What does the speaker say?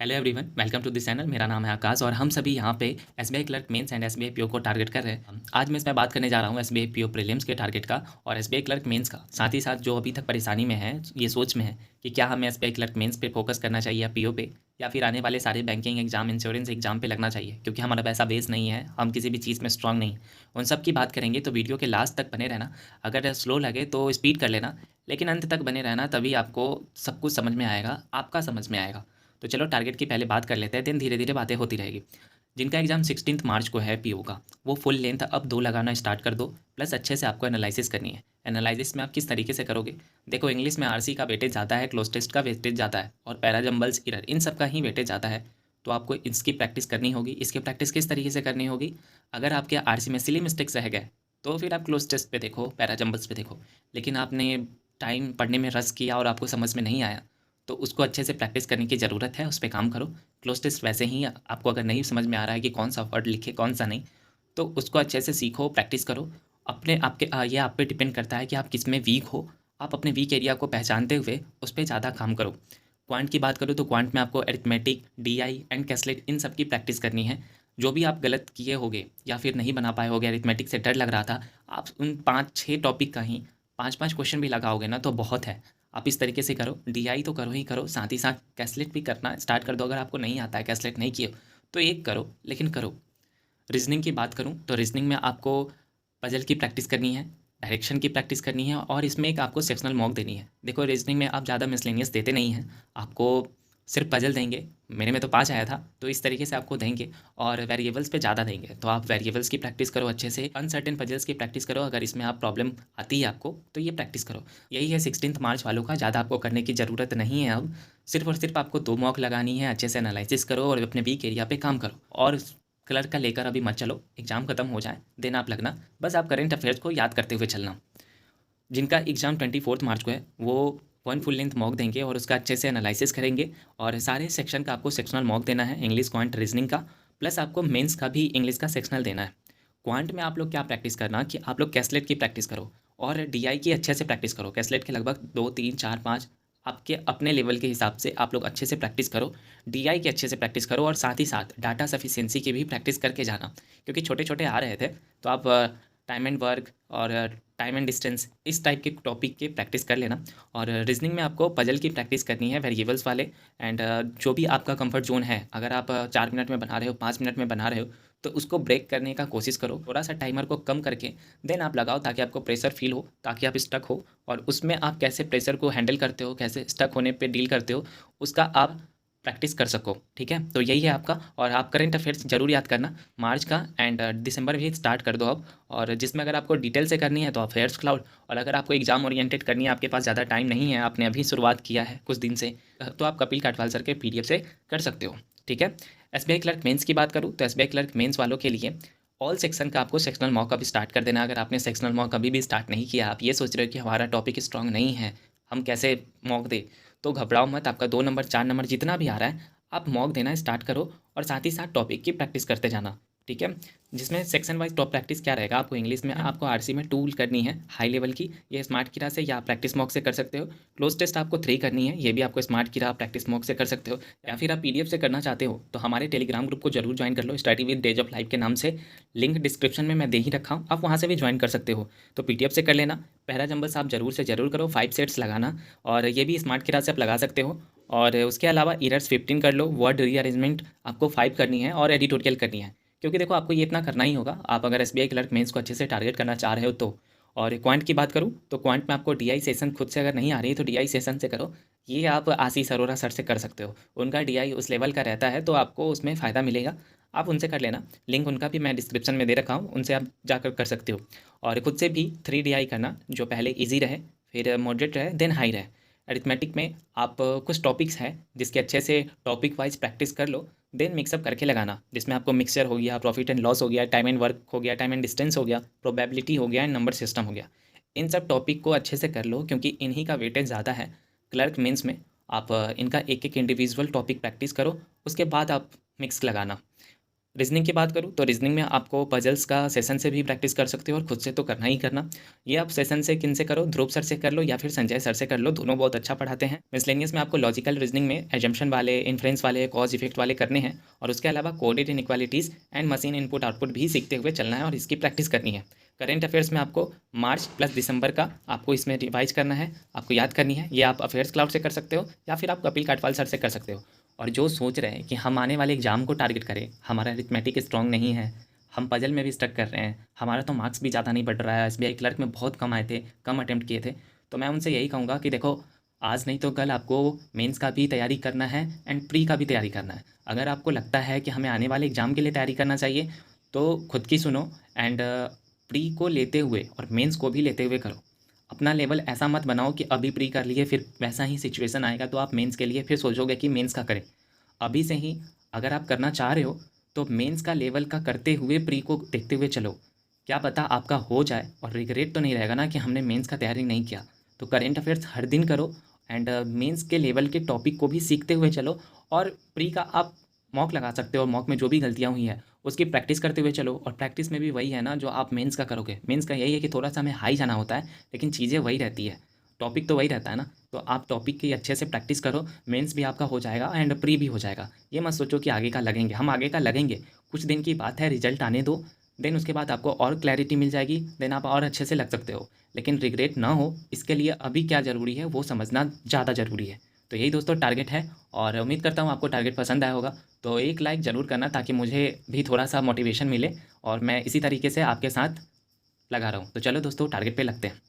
Hello everyone, welcome to this channel. मेरा नाम है आकाश और हम सभी यहाँ पे SBI clerk mains and SBI PO को टारगेट कर रहे हैं। आज मैं इसमें बात करने जा रहा हूँ एसबीआई पीओ प्रीलिम्स के टारगेट का और एसबीआई क्लर्क मेंस का। साथ ही साथ जो अभी तक परेशानी में है, ये सोच में है कि क्या हमें एसबीआई क्लर्क मेंस पे फोकस करना चाहिए या पीओ पे, या फिर आने वाले सारे बैंकिंग एग्जाम, इंश्योरेंस एग्जाम पे लगना चाहिए, क्योंकि हमारा पैसा बेस नहीं है, हम किसी भी चीज़ में स्ट्रांग नहीं। उन सब की बात करेंगे, तो वीडियो के लास्ट तक बने रहना। अगर स्लो लगे तो स्पीड कर लेना, लेकिन अंत तक बने रहना, तभी आपको सब कुछ समझ में आएगा, आपका समझ में आएगा। तो चलो टारगेट की पहले बात कर लेते हैं, देन धीरे धीरे बातें होती रहेगी। जिनका एग्जाम 16 मार्च को है पीओ का, वो फुल लेंथ अब 2 लगाना स्टार्ट कर दो। प्लस अच्छे से आपको एनालिसिस करनी है। एनालिसिस में आप किस तरीके से करोगे? देखो, इंग्लिश में आरसी का वेटेज ज़्यादा है, क्लोज टेस्ट का वेटेज ज़्यादा है, और पैराजम्बल्स इरर इन सब का ही वेटेज ज़्यादा है। तो आपको इसकी प्रैक्टिस करनी होगी। इसकी प्रैक्टिस किस तरीके से करनी होगी? अगर आपके आरसी में सिली मिस्टेक्स रह गए, तो फिर आप क्लोज टेस्ट पे देखो, पैराजम्बल्स पे देखो। लेकिन आपने टाइम पढ़ने में रस किया और आपको समझ में नहीं आया, तो उसको अच्छे से प्रैक्टिस करने की ज़रूरत है, उस पे काम करो। क्लोज टेस्ट वैसे ही आपको अगर नहीं समझ में आ रहा है कि कौन सा वर्ड लिखे कौन सा नहीं, तो उसको अच्छे से सीखो, प्रैक्टिस करो। अपने आपके ये आप पे डिपेंड करता है कि आप किस में वीक हो। आप अपने वीक एरिया को पहचानते हुए उस पर ज़्यादा काम करो। क्वांट की बात करूँ तो क्वांट में आपको अरिथमेटिक, डीआई एंड कैसलेट इन सब की प्रैक्टिस करनी है। जो भी आप गलत किए होगे या फिर नहीं बना पाए होगे, अरिथमेटिक से डर लग रहा था, आप उन 5-6 टॉपिक का ही 5-5 क्वेश्चन भी लगाओगे ना, तो बहुत है। आप इस तरीके से करो, डीआई तो करो ही करो, साथ ही साथ कैसलेट भी करना स्टार्ट कर दो। अगर आपको नहीं आता है, कैसलेट नहीं किए, तो एक करो, लेकिन करो। रीजनिंग की बात करूँ तो रीजनिंग में आपको पजल की प्रैक्टिस करनी है, डायरेक्शन की प्रैक्टिस करनी है, और इसमें एक आपको सेक्शनल मॉक देनी है। देखो, रीजनिंग में आप ज़्यादा मिसलेनियस देते नहीं हैं, आपको सिर्फ पजल देंगे। मेरे में तो 5 आया था, तो इस तरीके से आपको देंगे। और वेरिएबल्स पे ज़्यादा देंगे, तो आप वेरिएबल्स की प्रैक्टिस करो अच्छे से, अनसर्टेन पजल्स की प्रैक्टिस करो। अगर इसमें आप प्रॉब्लम आती है आपको, तो ये प्रैक्टिस करो। यही है 16 मार्च वालों का। ज़्यादा आपको करने की ज़रूरत नहीं है अब। सिर्फ और सिर्फ आपको 2 मॉक लगानी है, अच्छे से एनालिसिस करो और अपने वीक एरिया पे काम करो। और क्लर्क का लेकर अभी मत चलो, एग्जाम खत्म हो जाए देन आप लगना। बस आप करेंट अफेयर्स को याद करते हुए चलना। जिनका एग्जाम 24 मार्च को है, वो 1 फुल लेंथ मॉक देंगे और उसका अच्छे से एनालिसिस करेंगे। और सारे सेक्शन का आपको सेक्शनल मॉक देना है, इंग्लिश, क्वांट, रीजनिंग का। प्लस आपको मेंस का भी इंग्लिश का सेक्शनल देना है। क्वांट में आप लोग क्या प्रैक्टिस करना कि आप लोग कैसलेट की प्रैक्टिस करो और डीआई की अच्छे से प्रैक्टिस करो। कैसलेट के लगभग 2, 3, 4, 5 आपके अपने लेवल के हिसाब से आप लोग अच्छे से प्रैक्टिस करो। डीआई की अच्छे से प्रैक्टिस करो, और साथ ही साथ डाटा सफिशिएंसी की भी प्रैक्टिस करके जाना, क्योंकि छोटे छोटे आ रहे थे। तो आप टाइम एंड वर्क और टाइम एंड डिस्टेंस इस टाइप के टॉपिक की प्रैक्टिस कर लेना। और रीजनिंग में आपको पजल की प्रैक्टिस करनी है, वेरिएबल्स वाले। एंड जो भी आपका कंफर्ट जोन है, अगर आप 4 मिनट में बना रहे हो, 5 मिनट में बना रहे हो, तो उसको ब्रेक करने का कोशिश करो। थोड़ा सा टाइमर को कम करके देन आप लगाओ, ताकि आपको प्रेशर फील हो, ताकि आप स्टक हो। और उसमें आप कैसे प्रेशर को हैंडल करते हो, कैसे स्टक होने पे डील करते हो, उसका आप प्रैक्टिस कर सको। ठीक है, तो यही है आपका। और आप करेंट अफेयर्स जरूर याद करना मार्च का, एंड दिसंबर भी स्टार्ट कर दो अब। और जिसमें अगर आपको डिटेल से करनी है तो अफेयर्स क्लाउड, और अगर आपको एग्जाम ओरिएंटेड करनी है, आपके पास ज़्यादा टाइम नहीं है, आपने अभी शुरुआत किया है कुछ दिन से, तो आप कपिल काटवाल सर के पीडीएफ से कर सकते हो। ठीक है। एसबीआई क्लर्क मेंस की बात करूँ तो एसबीआई क्लर्क मेंस वालों के लिए ऑल सेक्शन का आपको सेक्शनल मॉक अभी स्टार्ट कर देना। अगर आपने सेक्शनल मॉक अभी भी स्टार्ट नहीं किया, आप ये सोच रहे हो कि हमारा टॉपिक स्ट्रांग नहीं है, हम कैसे मॉक दे, तो घबराओ मत। आपका 2 नंबर 4 नंबर जितना भी आ रहा है, आप मॉक देना स्टार्ट करो, और साथ ही साथ टॉपिक की प्रैक्टिस करते जाना। ठीक है। जिसमें सेक्शन वाइज टॉप प्रैक्टिस क्या रहेगा, आपको इंग्लिश में आपको आरसी में टूल करनी है हाई लेवल की, ये स्मार्ट किरा से या प्रैक्टिस मॉक से कर सकते हो। क्लोज टेस्ट आपको 3 करनी है, ये भी आपको स्मार्ट किरा प्रैक्टिस मॉक से कर सकते हो। या फिर आप पीडीएफ से करना चाहते हो, तो हमारे टेलीग्राम ग्रुप को जरूर ज्वाइन कर लो, study with days of life के नाम से। लिंक डिस्क्रिप्शन में मैं दे ही रखा हूँ, आप वहाँ से भी ज्वाइन कर सकते हो। तो पीडीएफ से कर लेना। पहला जंबल्स आप जरूर से जरूर करो, 5 सेट्स लगाना, और ये भी स्मार्ट किरा से आप लगा सकते हो। और उसके अलावा इरर्स 15 कर लो, वर्ड रीअरेंजमेंट आपको 5 करनी है, और एडिटोरियल करनी है। क्योंकि देखो, आपको ये इतना करना ही होगा, आप अगर एसबीआई क्लर्क मेंस को अच्छे से टारगेट करना चाह रहे हो तो। और क्वांट की बात करूँ तो क्वांट में आपको डीआई सेशन खुद से अगर नहीं आ रही है, तो डीआई सेशन से करो। ये आप आशीष अरोरा सर से कर सकते हो, उनका डीआई उस लेवल का रहता है, तो आपको उसमें फ़ायदा मिलेगा। आप उनसे कर लेना, लिंक उनका भी मैं डिस्क्रिप्शन में दे रखा हूँ, उनसे आप जाकर कर सकते हो। और खुद से भी 3 डीआई करना, जो पहले ईजी रहे, फिर मॉडरेट रहे, देन हाई रहे। अरिथमेटिक में आप कुछ टॉपिक्स हैं जिसके अच्छे से टॉपिक वाइज प्रैक्टिस कर लो, देन मिक्सअप करके लगाना, जिसमें आपको मिक्सचर हो गया, प्रॉफिट एंड लॉस हो गया, टाइम एंड वर्क हो गया, टाइम एंड डिस्टेंस हो गया, प्रोबेबिलिटी हो गया, एंड नंबर सिस्टम हो गया। इन सब टॉपिक को अच्छे से कर लो, क्योंकि इन्हीं का वेटेज ज़्यादा है क्लर्क मेंस में। आप इनका एक एक इंडिविजुअल टॉपिक प्रैक्टिस करो, उसके बाद आप मिक्स लगाना। रीजनिंग की बात करूँ तो रीजनिंग में आपको पजल्स का सेशन से भी प्रैक्टिस कर सकते हो और खुद से तो करना ही करना। ये आप सेशन से किन से करो, ध्रुव सर से कर लो या फिर संजय सर से कर लो, दोनों बहुत अच्छा पढ़ाते हैं। मिसलेनियस में आपको लॉजिकल रीजनिंग में एजम्पशन वाले, इन्फ्रेंस वाले, कॉज इफेक्ट वाले करने हैं और उसके अलावा coded inequalities and machine input output भी सीखते हुए चलना है और इसकी प्रैक्टिस करनी है। करेंट अफेयर्स में आपको मार्च प्लस दिसंबर का आपको इसमें रिवाइज करना है, आपको याद करनी है। ये आप अफेयर्स क्लाउड से कर सकते हो या फिर आप कपिल काटवाल सर से कर सकते हो। और जो सोच रहे हैं कि हम आने वाले एग्जाम को टारगेट करें, हमारा अरिथमेटिक स्ट्रांग नहीं है, हम पजल में भी स्टक कर रहे हैं, हमारा तो मार्क्स भी ज़्यादा नहीं बढ़ रहा है, एसबीआई क्लर्क में बहुत कम आए थे, कम अटेम्प्ट किए थे, तो मैं उनसे यही कहूँगा कि देखो, आज नहीं तो कल आपको मेंस का भी तैयारी करना है एंड प्री का भी तैयारी करना है। अगर आपको लगता है कि हमें आने वाले एग्जाम के लिए तैयारी करना चाहिए तो खुद की सुनो एंड प्री को लेते हुए और मेंस को भी लेते हुए करो। अपना लेवल ऐसा मत बनाओ कि अभी प्री कर लिए फिर वैसा ही सिचुएशन आएगा तो आप मेंस के लिए फिर सोचोगे कि मेंस का करें। अभी से ही अगर आप करना चाह रहे हो तो मेंस का लेवल का करते हुए प्री को देखते हुए चलो। क्या पता आपका हो जाए और रिग्रेट तो नहीं रहेगा ना कि हमने मेंस का तैयारी नहीं किया। तो करेंट अफेयर्स हर दिन करो एंड मेंस के लेवल के टॉपिक को भी सीखते हुए चलो और प्री का आप मॉक लगा सकते हो। मॉक में जो भी गलतियाँ हुई हैं उसकी प्रैक्टिस करते हुए चलो और प्रैक्टिस में भी वही है ना जो आप मेंस का करोगे। मेंस का यही है कि थोड़ा सा हमें हाई जाना होता है लेकिन चीज़ें वही रहती है, टॉपिक तो वही रहता है ना। तो आप टॉपिक की अच्छे से प्रैक्टिस करो, मेंस भी आपका हो जाएगा एंड प्री भी हो जाएगा। ये मत सोचो कि आगे का लगेंगे, हम आगे का लगेंगे, कुछ दिन की बात है, रिजल्ट आने दो, देन उसके बाद आपको और क्लैरिटी मिल जाएगी, देन आप और अच्छे से लग सकते हो। लेकिन रिग्रेट ना हो इसके लिए अभी क्या ज़रूरी है वो समझना ज़्यादा ज़रूरी है। तो यही दोस्तों टारगेट है और उम्मीद करता हूँ आपको टारगेट पसंद आया होगा। तो एक लाइक ज़रूर करना ताकि मुझे भी थोड़ा सा मोटिवेशन मिले और मैं इसी तरीके से आपके साथ लगा रहा हूँ। तो चलो दोस्तों टारगेट पे लगते हैं।